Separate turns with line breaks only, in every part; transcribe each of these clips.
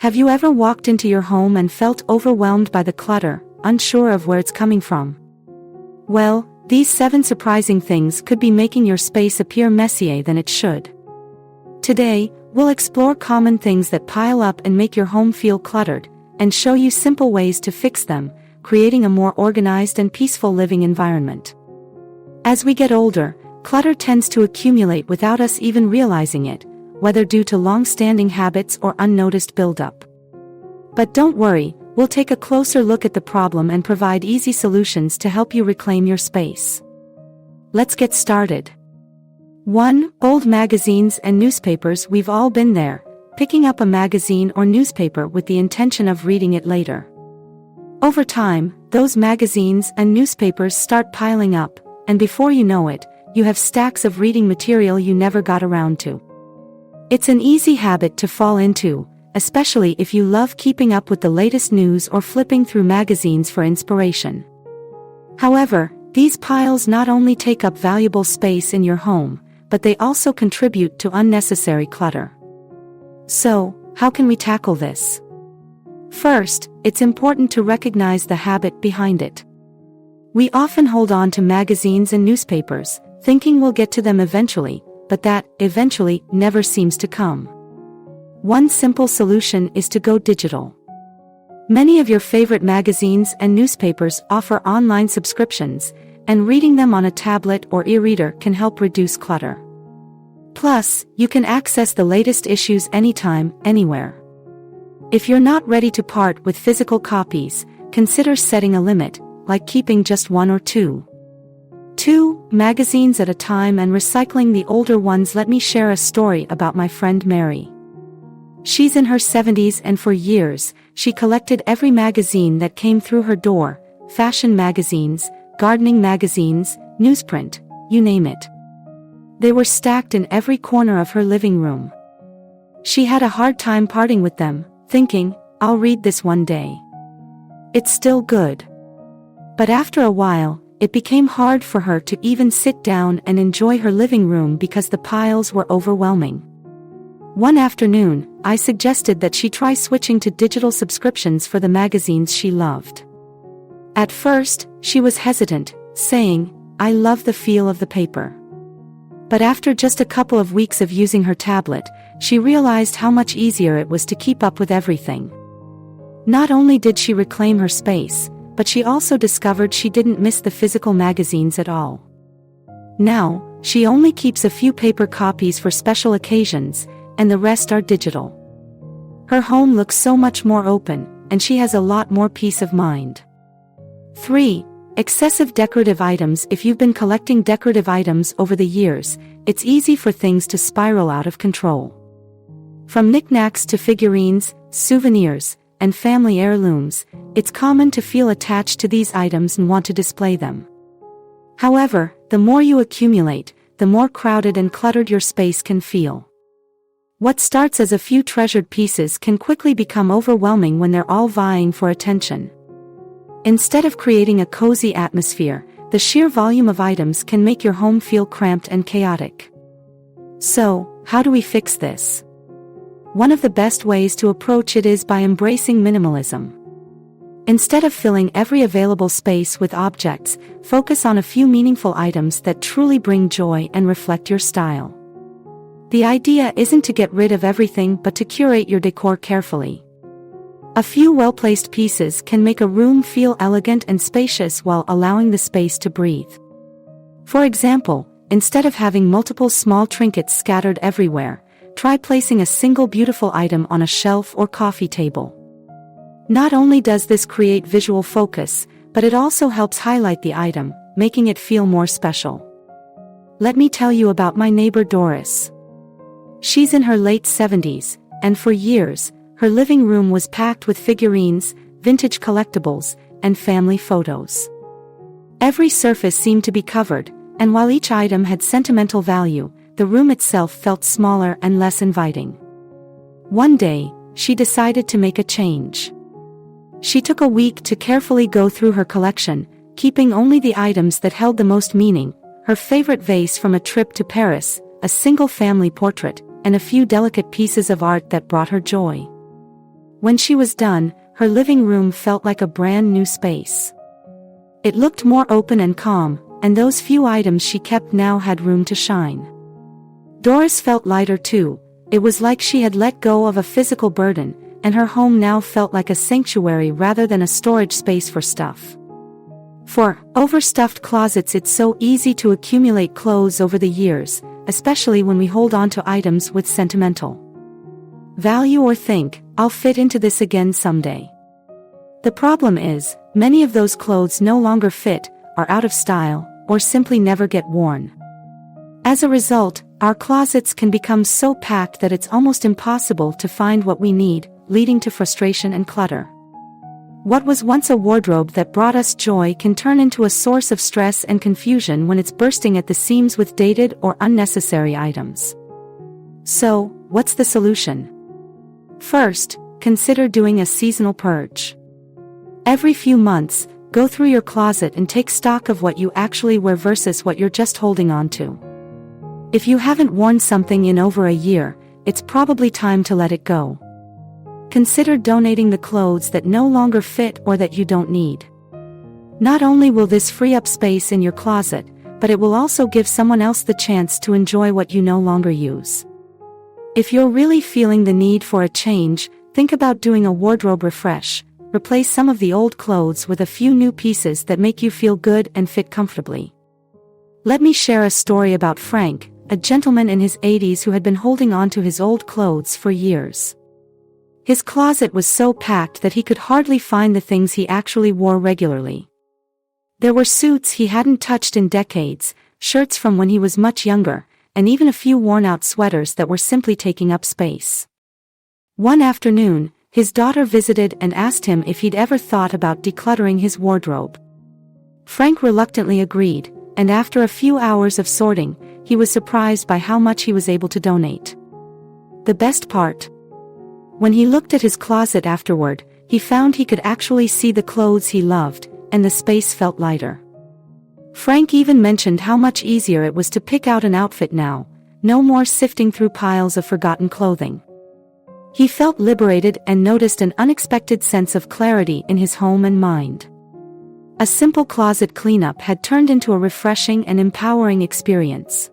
Have you ever walked into your home and felt overwhelmed by the clutter, unsure of where it's coming from? Well, these 7 surprising things could be making your space appear messier than it should. Today, we'll explore common things that pile up and make your home feel cluttered, and show you simple ways to fix them, creating a more organized and peaceful living environment. As we get older, clutter tends to accumulate without us even realizing it, whether due to long-standing habits or unnoticed buildup. But don't worry, we'll take a closer look at the problem and provide easy solutions to help you reclaim your space. Let's get started. 1. Old magazines and newspapers. We've all been there, picking up a magazine or newspaper with the intention of reading it later. Over time, those magazines and newspapers start piling up, and before you know it, you have stacks of reading material you never got around to. It's an easy habit to fall into, especially if you love keeping up with the latest news or flipping through magazines for inspiration. However, these piles not only take up valuable space in your home, but they also contribute to unnecessary clutter. So, how can we tackle this? First, it's important to recognize the habit behind it. We often hold on to magazines and newspapers, thinking we'll get to them eventually, but that eventually never seems to come. One simple solution is to go digital. Many of your favorite magazines and newspapers offer online subscriptions, and reading them on a tablet or e-reader can help reduce clutter. Plus, you can access the latest issues anytime, anywhere. If you're not ready to part with physical copies, consider setting a limit, like keeping just 1 or 2. 2 magazines at a time and recycling the older ones. Let me share a story about my friend Mary. She's in her 70s, and for years, she collected every magazine that came through her door: fashion magazines, gardening magazines, newsprint, you name it. They were stacked in every corner of her living room. She had a hard time parting with them, thinking, "I'll read this one day. It's still good." But after a while, it became hard for her to even sit down and enjoy her living room because the piles were overwhelming. One afternoon, I suggested that she try switching to digital subscriptions for the magazines she loved. At first, she was hesitant, saying, "I love the feel of the paper." But after just a couple of weeks of using her tablet, she realized how much easier it was to keep up with everything. Not only did she reclaim her space, but she also discovered she didn't miss the physical magazines at all. Now, she only keeps a few paper copies for special occasions, and the rest are digital. Her home looks so much more open, and she has a lot more peace of mind. 3. Excessive decorative items. If you've been collecting decorative items over the years, it's easy for things to spiral out of control. From knickknacks to figurines, souvenirs, and family heirlooms, it's common to feel attached to these items and want to display them. However, the more you accumulate, the more crowded and cluttered your space can feel. What starts as a few treasured pieces can quickly become overwhelming when they're all vying for attention. Instead of creating a cozy atmosphere, the sheer volume of items can make your home feel cramped and chaotic. So, how do we fix this? One of the best ways to approach it is by embracing minimalism. Instead of filling every available space with objects, focus on a few meaningful items that truly bring joy and reflect your style. The idea isn't to get rid of everything but to curate your decor carefully. A few well-placed pieces can make a room feel elegant and spacious while allowing the space to breathe. For example, instead of having multiple small trinkets scattered everywhere, try placing a single beautiful item on a shelf or coffee table. Not only does this create visual focus, but it also helps highlight the item, making it feel more special. Let me tell you about my neighbor Doris. She's in her late 70s, and for years, her living room was packed with figurines, vintage collectibles, and family photos. Every surface seemed to be covered, and while each item had sentimental value, the room itself felt smaller and less inviting. One day, she decided to make a change. She took a week to carefully go through her collection, keeping only the items that held the most meaning: her favorite vase from a trip to Paris, a single family portrait, and a few delicate pieces of art that brought her joy. When she was done, her living room felt like a brand new space. It looked more open and calm, and those few items she kept now had room to shine. Doris felt lighter too. It was like she had let go of a physical burden, and her home now felt like a sanctuary rather than a storage space for stuff. For overstuffed closets, it's so easy to accumulate clothes over the years, especially when we hold on to items with sentimental value or think, "I'll fit into this again someday." The problem is, many of those clothes no longer fit, are out of style, or simply never get worn. As a result, our closets can become so packed that it's almost impossible to find what we need, leading to frustration and clutter. What was once a wardrobe that brought us joy can turn into a source of stress and confusion when it's bursting at the seams with dated or unnecessary items. So, what's the solution? First, consider doing a seasonal purge. Every few months, go through your closet and take stock of what you actually wear versus what you're just holding on to. If you haven't worn something in over a year, it's probably time to let it go. Consider donating the clothes that no longer fit or that you don't need. Not only will this free up space in your closet, but it will also give someone else the chance to enjoy what you no longer use. If you're really feeling the need for a change, think about doing a wardrobe refresh. Replace some of the old clothes with a few new pieces that make you feel good and fit comfortably. Let me share a story about Frank, a gentleman in his 80s who had been holding on to his old clothes for years. His closet was so packed that he could hardly find the things he actually wore regularly. There were suits he hadn't touched in decades, shirts from when he was much younger, and even a few worn-out sweaters that were simply taking up space. One afternoon, his daughter visited and asked him if he'd ever thought about decluttering his wardrobe. Frank reluctantly agreed, and after a few hours of sorting, he was surprised by how much he was able to donate. The best part? When he looked at his closet afterward, he found he could actually see the clothes he loved, and the space felt lighter. Frank even mentioned how much easier it was to pick out an outfit now, no more sifting through piles of forgotten clothing. He felt liberated and noticed an unexpected sense of clarity in his home and mind. A simple closet cleanup had turned into a refreshing and empowering experience.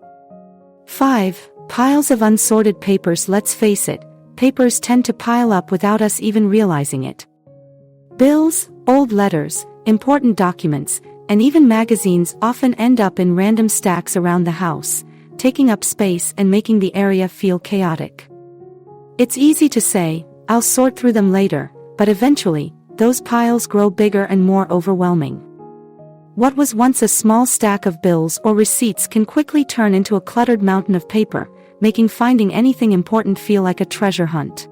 5. Piles of unsorted papers. Let's face it, papers tend to pile up without us even realizing it. Bills, old letters, important documents, and even magazines often end up in random stacks around the house, taking up space and making the area feel chaotic. It's easy to say, "I'll sort through them later," but eventually, those piles grow bigger and more overwhelming. What was once a small stack of bills or receipts can quickly turn into a cluttered mountain of paper, making finding anything important feel like a treasure hunt.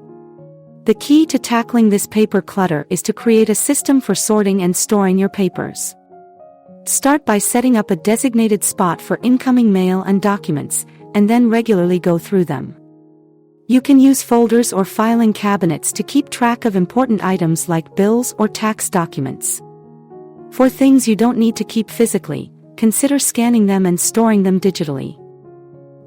The key to tackling this paper clutter is to create a system for sorting and storing your papers. Start by setting up a designated spot for incoming mail and documents, and then regularly go through them. You can use folders or filing cabinets to keep track of important items like bills or tax documents. For things you don't need to keep physically, consider scanning them and storing them digitally.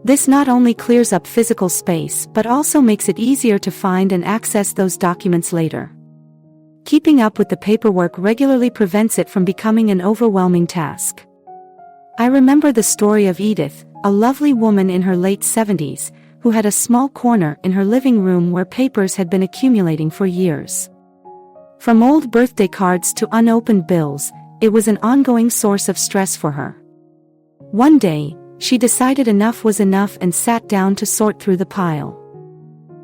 This not only clears up physical space but also makes it easier to find and access those documents later. Keeping up with the paperwork regularly prevents it from becoming an overwhelming task. I remember the story of Edith, a lovely woman in her late 70s, who had a small corner in her living room where papers had been accumulating for years. From old birthday cards to unopened bills, it was an ongoing source of stress for her. One day, she decided enough was enough and sat down to sort through the pile.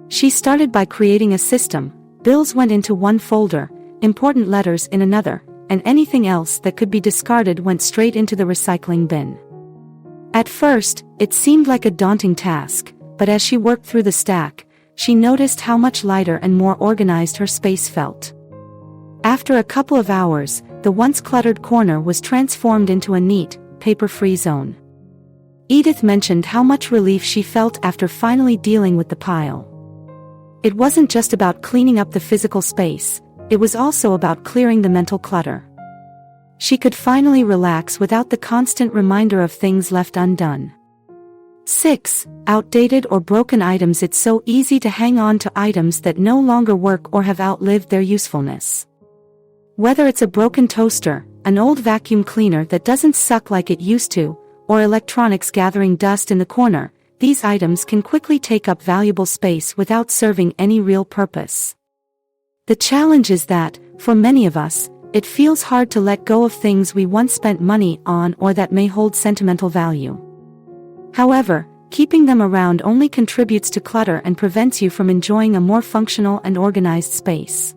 She started by creating a system. Bills went into one folder, important letters in another, and anything else that could be discarded went straight into the recycling bin. At first, it seemed like a daunting task, but as she worked through the stack, she noticed how much lighter and more organized her space felt. After a couple of hours, the once cluttered corner was transformed into a neat, paper-free zone. Edith mentioned how much relief she felt after finally dealing with the pile. It wasn't just about cleaning up the physical space, it was also about clearing the mental clutter. She could finally relax without the constant reminder of things left undone. 6. Outdated or broken items. It's so easy to hang on to items that no longer work or have outlived their usefulness. Whether it's a broken toaster, an old vacuum cleaner that doesn't suck like it used to, or electronics gathering dust in the corner, these items can quickly take up valuable space without serving any real purpose. The challenge is that, for many of us, it feels hard to let go of things we once spent money on or that may hold sentimental value. However, keeping them around only contributes to clutter and prevents you from enjoying a more functional and organized space.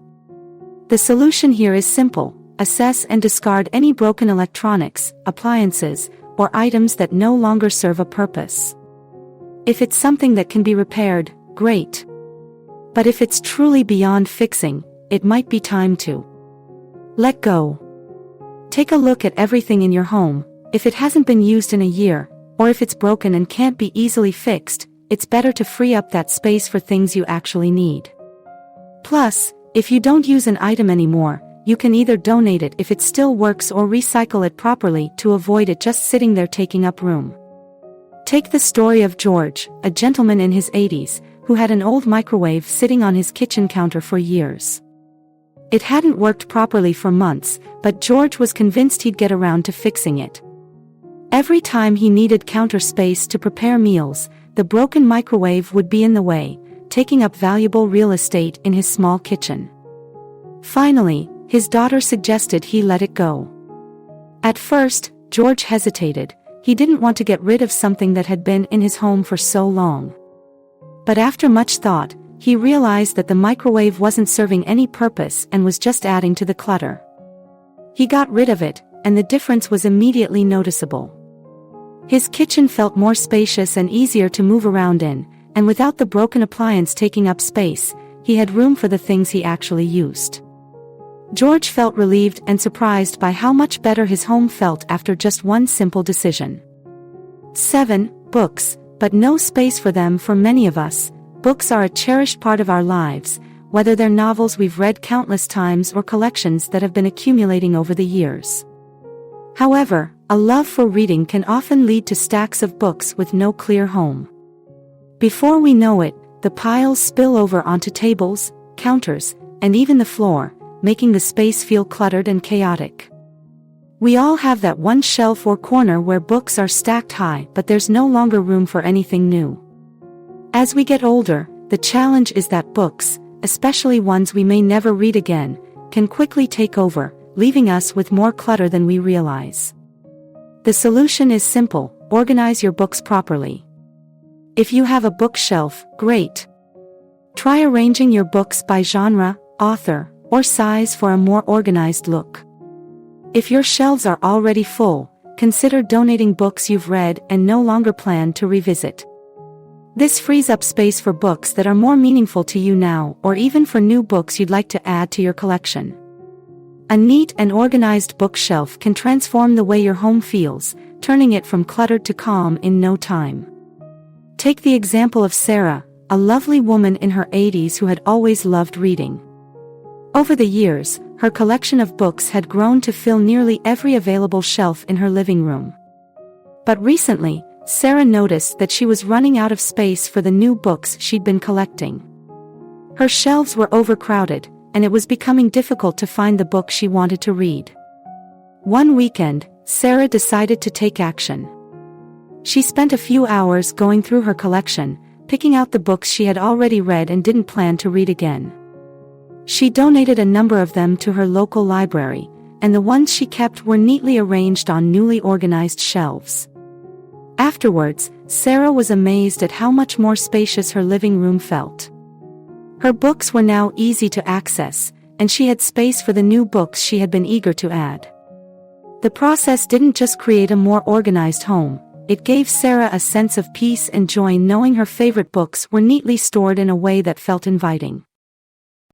The solution here is simple: assess and discard any broken electronics, appliances, or items that no longer serve a purpose. If it's something that can be repaired, great. But if it's truly beyond fixing, it might be time to let go. Take a look at everything in your home. If it hasn't been used in a year, or if it's broken and can't be easily fixed, it's better to free up that space for things you actually need. Plus, if you don't use an item anymore, you can either donate it if it still works or recycle it properly to avoid it just sitting there taking up room. Take the story of George, a gentleman in his 80s, who had an old microwave sitting on his kitchen counter for years. It hadn't worked properly for months, but George was convinced he'd get around to fixing it. Every time he needed counter space to prepare meals, the broken microwave would be in the way, taking up valuable real estate in his small kitchen. Finally, his daughter suggested he let it go. At first, George hesitated. He didn't want to get rid of something that had been in his home for so long. But after much thought, he realized that the microwave wasn't serving any purpose and was just adding to the clutter. He got rid of it, and the difference was immediately noticeable. His kitchen felt more spacious and easier to move around in, and without the broken appliance taking up space, he had room for the things he actually used. George felt relieved and surprised by how much better his home felt after just one simple decision. 7. Books, but no space for them. For many of us, books are a cherished part of our lives, whether they're novels we've read countless times or collections that have been accumulating over the years. However, a love for reading can often lead to stacks of books with no clear home. Before we know it, the piles spill over onto tables, counters, and even the floor, making the space feel cluttered and chaotic. We all have that one shelf or corner where books are stacked high, but there's no longer room for anything new. As we get older, the challenge is that books, especially ones we may never read again, can quickly take over, leaving us with more clutter than we realize. The solution is simple: organize your books properly. If you have a bookshelf, great. Try arranging your books by genre, author, or size for a more organized look. If your shelves are already full, consider donating books you've read and no longer plan to revisit. This frees up space for books that are more meaningful to you now, or even for new books you'd like to add to your collection. A neat and organized bookshelf can transform the way your home feels, turning it from cluttered to calm in no time. Take the example of Sarah, a lovely woman in her 80s who had always loved reading. Over the years, her collection of books had grown to fill nearly every available shelf in her living room. But recently, Sarah noticed that she was running out of space for the new books she'd been collecting. Her shelves were overcrowded, and it was becoming difficult to find the books she wanted to read. One weekend, Sarah decided to take action. She spent a few hours going through her collection, picking out the books she had already read and didn't plan to read again. She donated a number of them to her local library, and the ones she kept were neatly arranged on newly organized shelves. Afterwards, Sarah was amazed at how much more spacious her living room felt. Her books were now easy to access, and she had space for the new books she had been eager to add. The process didn't just create a more organized home, it gave Sarah a sense of peace and joy knowing her favorite books were neatly stored in a way that felt inviting.